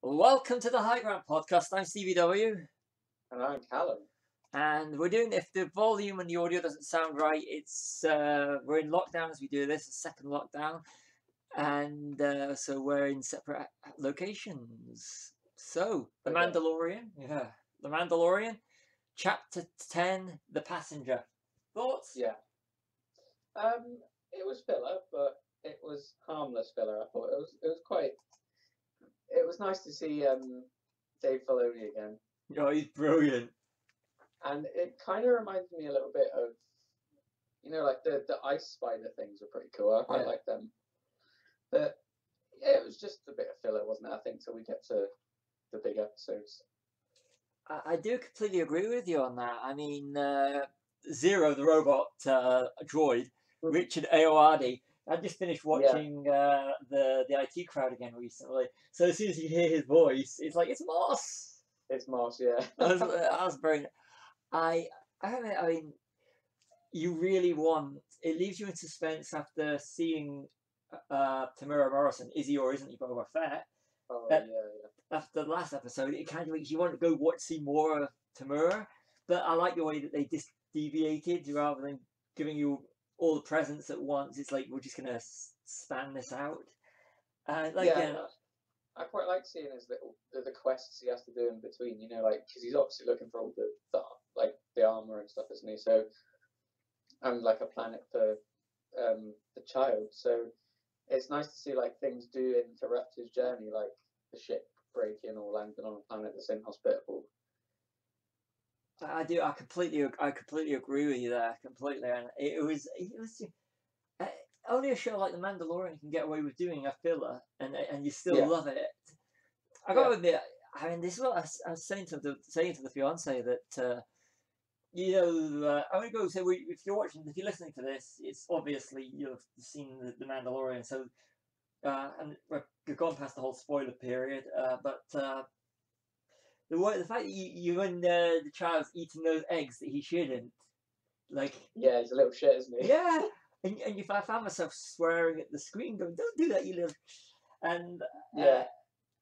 Welcome to the High Ground Podcast. I'm Stevie W. And I'm Callum. And we're doing, if the volume and the audio doesn't sound right, it's we're in lockdown as we do this, a second lockdown. And so we're in separate locations. So, The Mandalorian. Yeah. The Mandalorian. Chapter 10, The Passenger. Thoughts? Yeah. It was filler, but it was harmless filler. I thought it was nice to see Dave Filoni again. Oh, he's brilliant. And it kind of reminds me a little bit of, like the ice spider things were pretty cool. I quite like them. But yeah, it was just a bit of filler, wasn't it? I think till we get to the big episodes. I do completely agree with you on that. I mean, Zero, the robot droid, Richard Ayoade. I just finished watching the IT Crowd again recently. So as soon as you hear his voice, it's like, it's Moss. It's Moss, yeah. I was very. I mean, you really want. It leaves you in suspense after seeing Tamura Morrison. Is he or isn't he Boba Fett? Oh yeah. After the last episode, it kind of makes you want to go see more of Tamura. But I like the way that they just deviated rather than giving you all the presents at once. It's like, we're just gonna span this out. I quite like seeing his the quests he has to do in between. Because he's obviously looking for all the armor and stuff, isn't he? So, and like a planet for the child. So it's nice to see like things do interrupt his journey, like the ship breaking or landing on a planet that's inhospitable. I do. I completely agree with you there. Completely, and it was only a show like The Mandalorian can get away with doing a filler, and you still love it. I gotta admit, I mean, this is what I was saying to the fiance that I'm gonna go say, if you're listening to this, it's obviously you've seen the Mandalorian, so and we've gone past the whole spoiler period, but. The fact that you and the child's eating those eggs that he shouldn't, like. Yeah, he's a little shit, isn't he? Yeah, and I found myself swearing at the screen, going, "Don't do that, you little." And and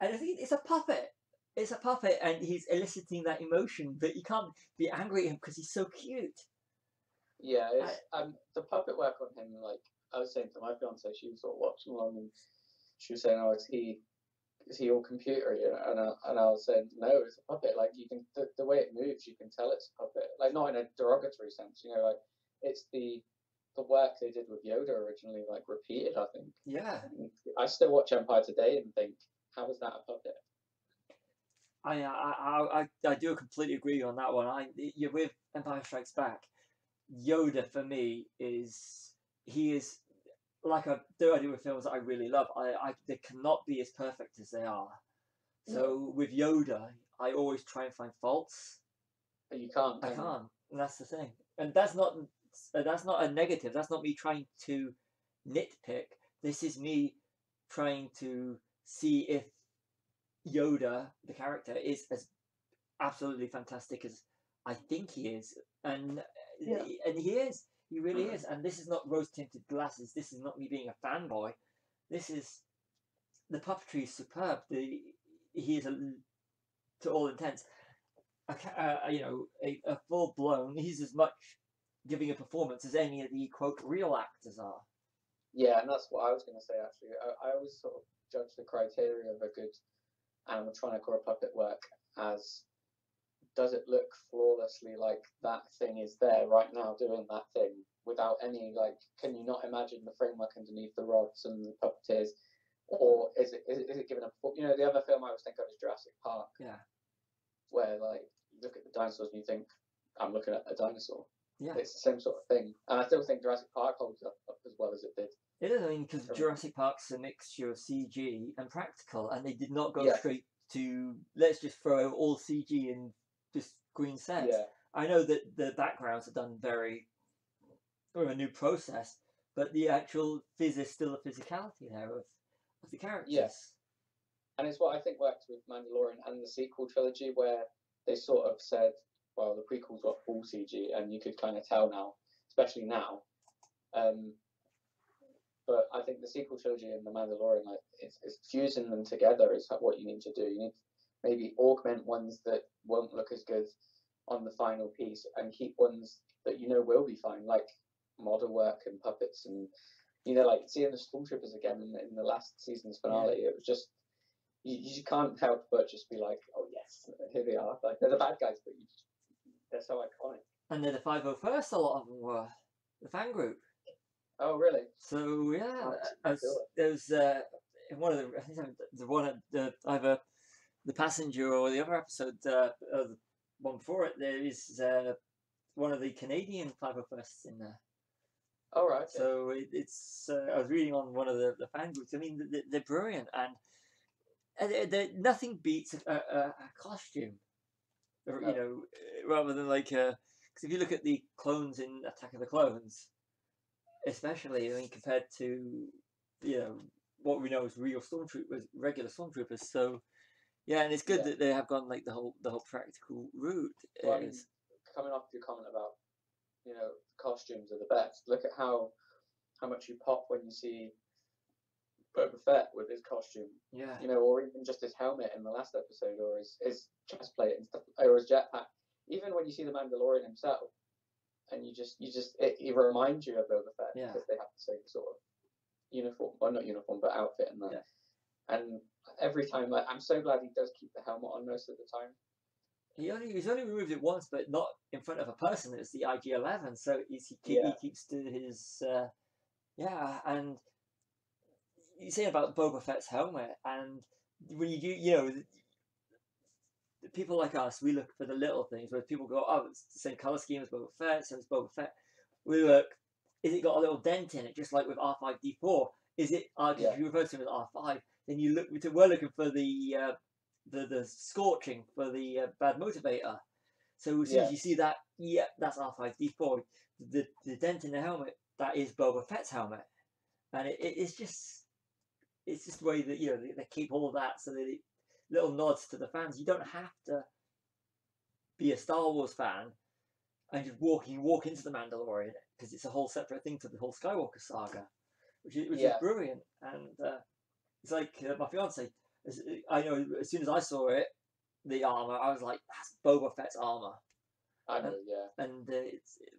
I think it's a puppet. It's a puppet, and he's eliciting that emotion, but you can't be angry at him because he's so cute. Yeah, the puppet work on him. Like I was saying to my fiance, she was sort of watching along, and she was saying, "Oh, is he all computery?" And I was saying, no, it's a puppet. Like you can, the way it moves, you can tell it's a puppet. Like not in a derogatory sense, like it's the work they did with Yoda originally, like repeated. I think. Yeah. I still watch Empire today and think, how is that a puppet? I do completely agree on that one. You're with Empire Strikes Back. Yoda for me is like I do with films that I really love. They cannot be as perfect as they are. So with Yoda, I always try and find faults. But you can't. I can't, and that's the thing. And that's not a negative. That's not me trying to nitpick. This is me trying to see if Yoda, the character, is as absolutely fantastic as I think he is, and he is. He really is, and this is not rose-tinted glasses. This is not me being a fanboy. This is the puppetry is superb. He is to all intents, a full-blown. He's as much giving a performance as any of the quote real actors are. Yeah, and that's what I was going to say. Actually, I always sort of judge the criteria of a good animatronic or a puppet work as, does it look flawlessly like that thing is there right now doing that thing without any, like, can you not imagine the framework underneath the rods and the puppeteers, or is it given a, the other film I always think of is Jurassic Park, where like you look at the dinosaurs and you think, I'm looking at a dinosaur. Yeah, it's the same sort of thing, and I still think Jurassic Park holds up as well as it did. It is, I mean, because Jurassic Park's a mixture of CG and practical, and they did not go straight to let's just throw all CG and just green sets. Yeah. I know that the backgrounds are done a new process, but the actual is still a physicality there of the characters. Yes, and it's what I think worked with Mandalorian and the sequel trilogy, where they sort of said, well, the prequels got full CG, and you could kind of tell now, especially now. But I think the sequel trilogy and the Mandalorian, like, it's fusing them together is what you need to do. You need to maybe augment ones that won't look as good on the final piece, and keep ones that will be fine, like model work and puppets, and like seeing the stormtroopers again in the last season's finale. It was just you can't help but just be like, oh yes, here they are. Like, they're the bad guys, but they're so iconic. And they're the 501st. A lot of them were the fan group. Oh really? So yeah, Oh, there was one of the, I think the one either the passenger or the other episode, the one before it, there is one of the Canadian 501sts in there. Oh right. Okay. So it's I was reading on one of the fan groups. I mean, they're brilliant, and nothing beats a costume, No. rather than like because if you look at the clones in Attack of the Clones, especially, I mean, compared to what we know as real stormtroopers, regular stormtroopers. So yeah, and it's good that they have gone like the whole practical route. Well, I mean, coming off your comment about costumes are the best. Look at how much you pop when you see Boba Fett with his costume. Yeah. Or even just his helmet in the last episode, or his chest plate and stuff, or his jetpack. Even when you see the Mandalorian himself, and it reminds you of Boba Fett because they have the same sort of uniform, well, not uniform, but outfit and that. Yeah. And every time, like, I'm so glad he does keep the helmet on most of the time. He's only removed it once, but not in front of a person. It's the IG-11, so he keeps to his and you say about Boba Fett's helmet, and when you do, people like us, we look for the little things. Where people go, oh, it's the same color scheme as Boba Fett, so it's Boba Fett. We look, is it got a little dent in it, just like with R5D4? Is it? If you refer to him as R5, then you look. We're looking for the scorching for the bad motivator. So as soon as you see that, that's R5D4. The dent in the helmet, that is Boba Fett's helmet, and it's just the way that they keep all of that, so that little nods to the fans. You don't have to be a Star Wars fan and just walk into the Mandalorian, because it's a whole separate thing to the whole Skywalker saga, which is brilliant. And it's like my fiance. I know as soon as I saw it, the armor, I was like, that's Boba Fett's armor. I know, and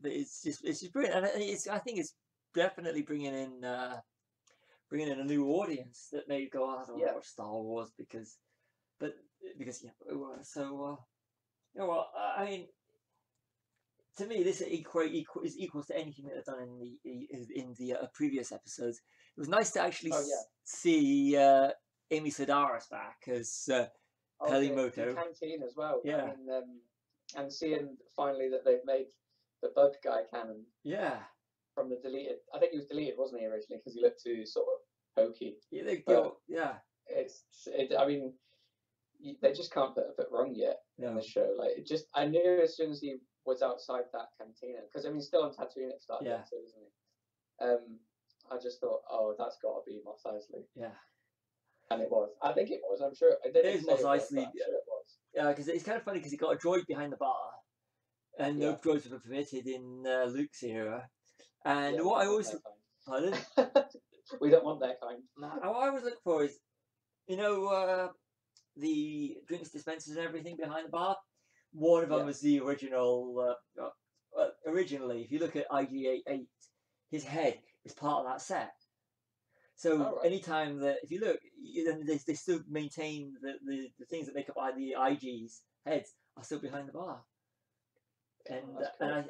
it's just brilliant, and I think it's definitely bringing in a new audience that may go, I don't watch Star Wars because I mean, to me, this equals to anything that they've done in the previous episodes. It was nice to actually see Amy Sedaris back as Pelimoto. Canteen as well. Yeah. I mean, and seeing finally that they've made the bug guy canon. Yeah. From the deleted, I think he was deleted, wasn't he, originally, because he looked too sort of hokey. Yeah, they go. Yeah. I mean, they just can't put it wrong yet in the show. Like, I knew as soon as he was outside that cantina, because I mean, he's still on Tatooine at start, so isn't he? I just thought, oh, that's got to be Mos Eisley. Yeah. And it was. I think it was. I'm sure. It is Mos Eisley. Yeah, because it's kind of funny because he got a droid behind the bar, and no droids were permitted in Luke's era. And what I always, pardon? We don't want their kind. What I always look for is, the drinks dispensers and everything behind the bar. One of them was the original. Originally, if you look at IG-8, his head is part of that set. So anytime that, if you look, they still maintain the things that make up the IG's heads are still behind the bar. And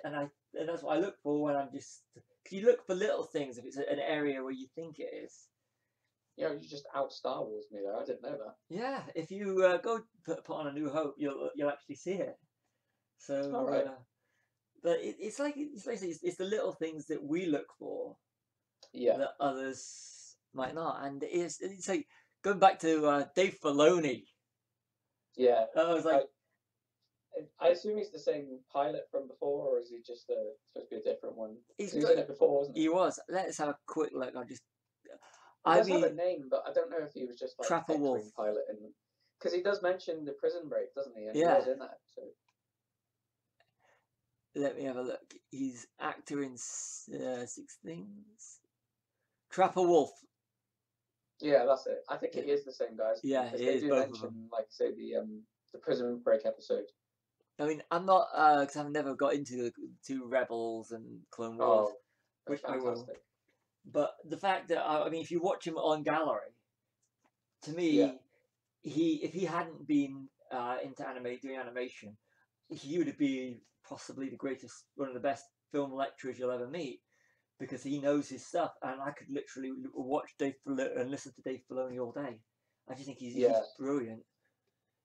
and that's what I look for when I'm just. Cause you look for little things if it's an area where you think it is. Yeah, you just out Star Wars me there. I didn't know that. Yeah, if you go put on A New Hope, you'll actually see it. So, but it's the little things that we look for. Yeah. That others might not, and it's like going back to Dave Filoni. Yeah. I was like. I assume he's the same pilot from before, or is he just supposed to be a different one? He was in it before, wasn't he? He was. Let's have a quick look. He does have a name, but I don't know if he was just like Trapper Wolf pilot, because he does mention the prison break, doesn't he? And he was in that episode. Let me have a look. He's actor in 6 Things. Trapper Wolf. Yeah, that's it. I think it is the same guys Yeah, because it they is do both of them. mention, like I say, the Prison Break episode. I mean, I'm not because I've never got into the to Rebels and Clone Wars, Oh, they're which I will. fantastic. But the fact that I mean, if you watch him on Gallery, to Yeah, me, if he hadn't been into anime doing animation, he would have been possibly the greatest, one of the best film lecturers you'll ever meet because he knows his stuff, and I could literally watch Dave Filoni and listen to Dave Filoni all day. I just think he's yeah. brilliant.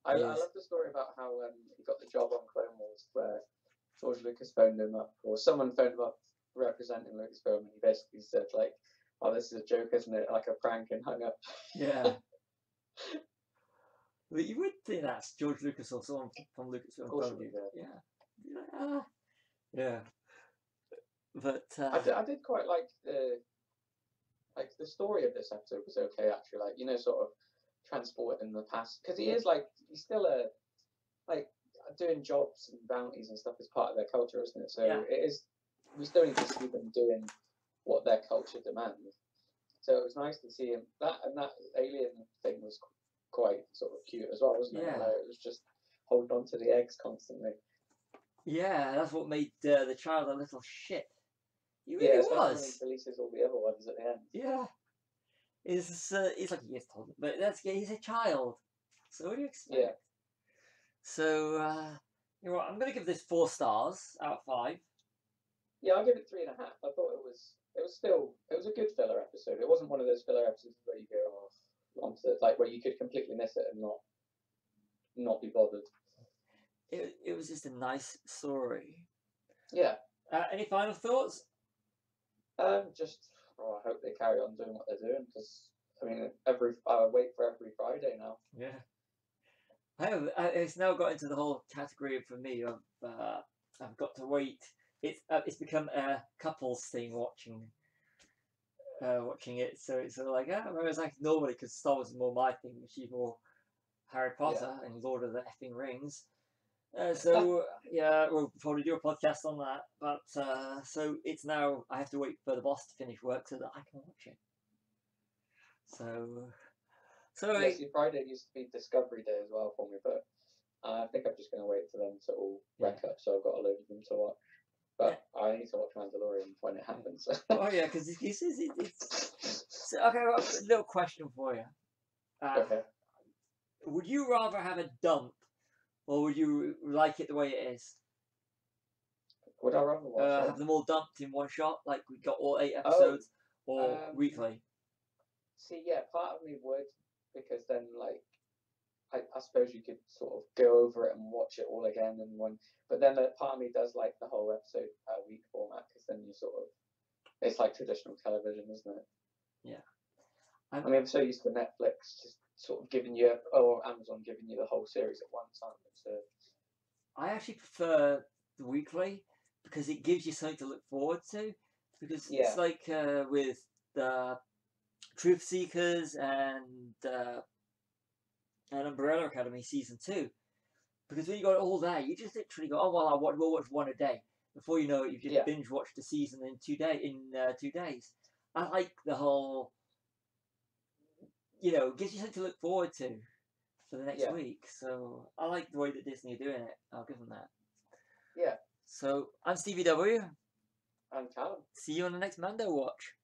I He is. love the story about how he got the job on Clone Wars, where George Lucas phoned him up, or someone phoned him up representing Lucasfilm, and he basically said like, "Oh, this is a joke, isn't it? Like a prank," and hung up. Yeah. But you would think that's George Lucas or someone from Lucasfilm. Of course Phoned you you. would, Yeah. Yeah. But I did quite like the story of this episode was okay actually. Like, you know, sort of transported in the past, because he is like, he's still a like doing jobs and bounties and stuff is part of their culture, isn't it? So yeah. it is. We still need to see them doing what their culture demands. So it was nice to see him. That alien thing was quite sort of cute as well, wasn't it? Yeah. Like, it was just holding on to the eggs constantly. Yeah, that's what made the child a little shit. He really Yeah, especially when was. he releases all the other ones at the end. Yeah. It's like he is told, but he's a child. So what do you expect? Yeah. So you know what? I'm gonna give this 4 stars out of 5. Yeah, I'll give it 3.5. I thought it was a good filler episode. It wasn't one of those filler episodes where you go off onto like where you could completely miss it and not be bothered. It was just a nice story. Yeah. Any final thoughts? Just I hope they carry on doing what they're doing, because I mean I wait for every Friday now. Yeah. It's now got into the whole category for me of I've got to wait. It's become a couples thing watching it. So it's sort of like whereas like normally because Star Wars is more my thing, she's more Harry Potter and Lord of the effing Rings. So yeah, we'll probably do a podcast on that. But so it's now I have to wait for the boss to finish work so that I can watch it. So Yeah, see, Friday used to be Discovery Day as well for me, but I think I'm just going to wait for them to all wreck up, so I've got a load of them to watch. But I need to watch Mandalorian when it happens. Oh yeah, because it's so, okay. I've got a little question for you. Okay. Would you rather have a dump, or would you like it the way it is? Would I rather watch have them all dumped in one shot, like we got all 8 episodes, or weekly? See, yeah, part of me would, because then, like, I suppose you could sort of go over it and watch it all again in one. But then part of me does like the whole episode week format, because then you sort of, it's like traditional television, isn't it? Yeah. I mean, I'm so used to Netflix just sort of giving you, or Amazon giving you the whole series at once, aren't they? So I actually prefer the weekly because it gives you something to look forward to. Because it's like with the Truth Seekers and Umbrella Academy season 2. Because when you got it all there, you just literally go, oh well, we'll watch one a day. Before you know it, you've just binge watched the season in 2 days. I like the whole, it gives you something to look forward to for the next week. So I like the way that Disney are doing it. I'll give them that. Yeah. So I'm Stevie W. I'm Callum. See you on the next Mando Watch.